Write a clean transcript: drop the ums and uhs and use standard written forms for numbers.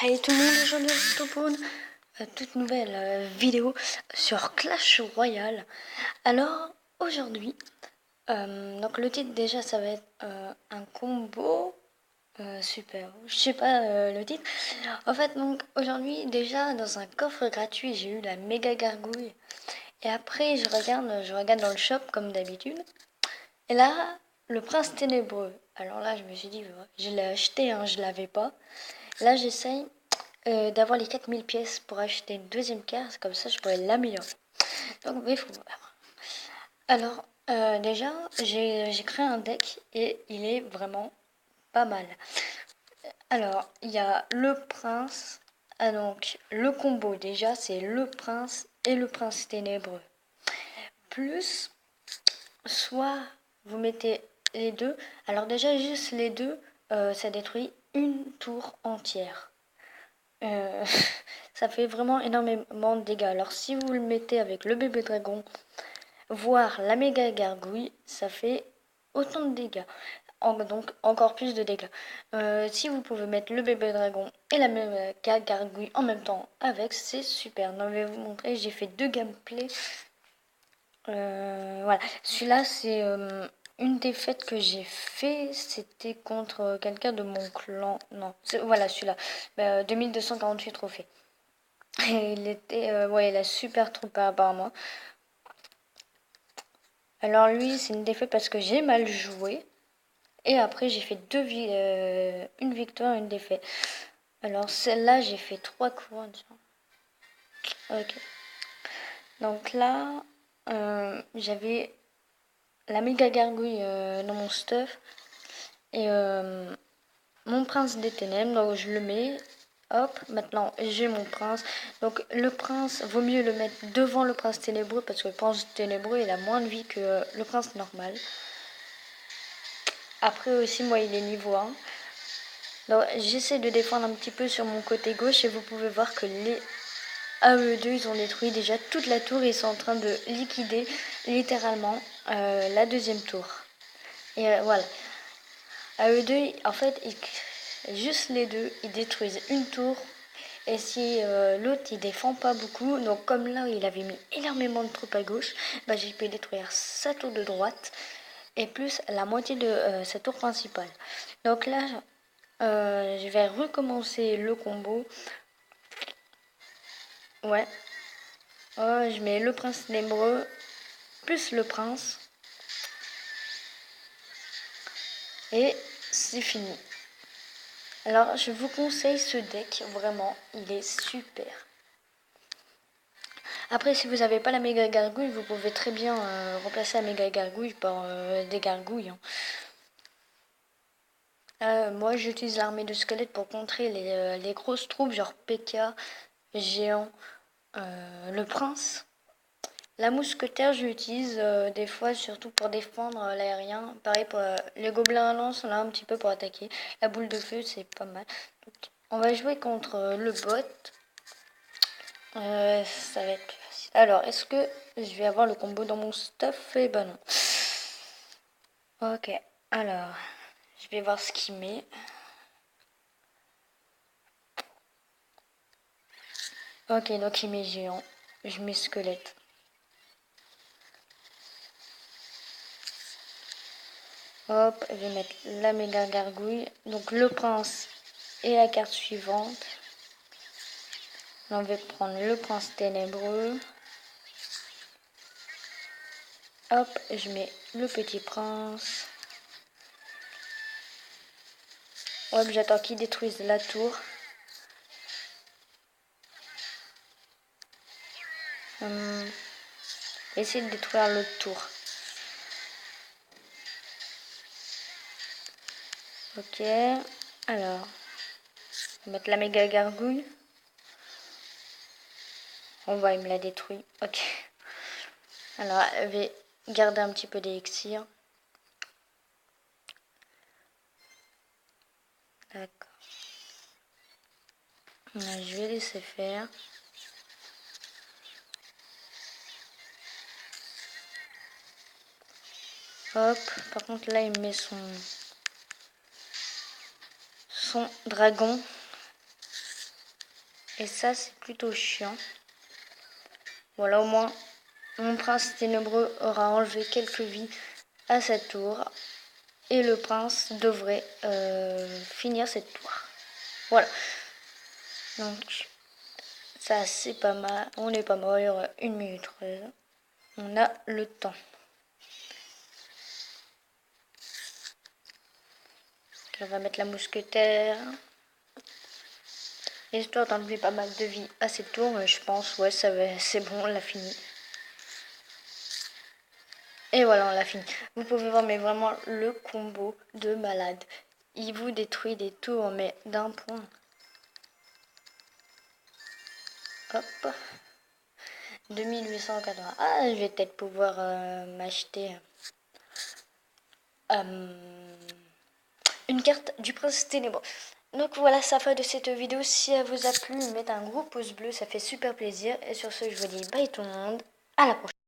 Hey tout le monde, aujourd'hui on se retrouve pour une toute nouvelle vidéo sur Clash Royale. Alors aujourd'hui, donc le titre déjà ça va être un combo super. Je sais pas le titre. En fait donc aujourd'hui déjà dans un coffre gratuit j'ai eu la méga gargouille. Et après je regarde dans le shop comme d'habitude. Et là le prince ténébreux. Alors là je me suis dit ouais, je l'ai acheté, hein, je l'avais pas. Là j'essaye d'avoir les 4000 pièces pour acheter une deuxième carte, comme ça je pourrais l'améliorer. Donc il faut voir. Alors déjà j'ai créé un deck et il est vraiment pas mal. Alors il y a le prince, donc le combo déjà c'est le prince et le prince ténébreux. Plus soit vous mettez les deux, alors déjà juste les deux ça détruit une tour entière. Euh, ça fait vraiment énormément de dégâts. Alors si vous le mettez avec le bébé dragon, voire la méga gargouille, ça fait autant de dégâts. Donc encore plus de dégâts. Si vous pouvez mettre le bébé dragon et la méga gargouille en même temps avec, c'est super. Donc, je vais vous montrer, j'ai fait deux gameplays. Voilà, celui-là c'est une défaite que j'ai fait, c'était contre quelqu'un de mon clan. Non, voilà celui-là, 2248 trophées. Et il était, ouais, il a super trop par rapport à moi. Alors lui, c'est une défaite parce que j'ai mal joué. Et après, j'ai fait une victoire, une défaite. Alors celle-là, j'ai fait 3 couronnes. Ok. Donc là, j'avais la méga gargouille dans mon stuff. Et mon prince des ténèbres, donc je le mets. Hop, maintenant j'ai mon prince. Donc le prince, vaut mieux le mettre devant le prince ténébreux parce que le prince ténébreux il a moins de vie que le prince normal. Après aussi moi il est niveau 1. Donc j'essaie de défendre un petit peu sur mon côté gauche et vous pouvez voir que les AE2 ils ont détruit déjà toute la tour et ils sont en train de liquider littéralement la deuxième tour. Et voilà. AE2 en fait juste les deux ils détruisent une tour. Et si l'autre il défend pas beaucoup, donc comme là il avait mis énormément de troupes à gauche, bah, j'ai pu détruire sa tour de droite et plus la moitié de sa tour principale. Donc là je vais recommencer le combo. Ouais. Oh, je mets le prince ténébreux plus le prince. Et c'est fini. Alors je vous conseille ce deck, vraiment, il est super. Après, si vous n'avez pas la méga gargouille, vous pouvez très bien remplacer la méga gargouille par des gargouilles. Hein. Moi, j'utilise l'armée de squelettes pour contrer les grosses troupes, genre P.K., Géant, le prince. La mousquetaire, j'utilise des fois surtout pour défendre l'aérien. Pareil pour les gobelins à lance, là un petit peu pour attaquer. La boule de feu, c'est pas mal. Donc, on va jouer contre le bot. Ça va être plus facile. Alors, est-ce que je vais avoir le combo dans mon stuff? Eh ben non. Ok, alors, je vais voir ce qu'il met. Ok, donc il met géant. Je mets squelette. Hop, je vais mettre la méga gargouille. Donc le prince et la carte suivante. Là, on va prendre le prince ténébreux. Hop, je mets le petit prince. Hop, j'attends qu'il détruise la tour. Essayer de détruire l'autre tour. Ok, alors, on va mettre la méga gargouille. On voit, il me l'a détruit. Ok. Alors, je vais garder un petit peu d'élixir. D'accord. Je vais laisser faire. Hop. Par contre, là, il met son dragon. Et ça, c'est plutôt chiant. Voilà, au moins, mon prince ténébreux aura enlevé quelques vies à cette tour. Et le prince devrait finir cette tour. Voilà. Donc, ça, c'est pas mal. On est pas mal. Il y aura 1 minute 13. On a le temps. On va mettre la mousquetaire. Histoire d'enlever pas mal de vie à cette tour, mais je pense, ouais, c'est bon, on l'a fini. Et voilà, on l'a fini. Vous pouvez voir, mais vraiment, le combo de malade. Il vous détruit des tours, mais d'un point. Hop. 2880. Ah, je vais peut-être pouvoir m'acheter une carte du prince ténébreux. Donc voilà, ça fait de cette vidéo. Si elle vous a plu, mettez un gros pouce bleu, ça fait super plaisir. Et sur ce, je vous dis bye tout le monde. À la prochaine.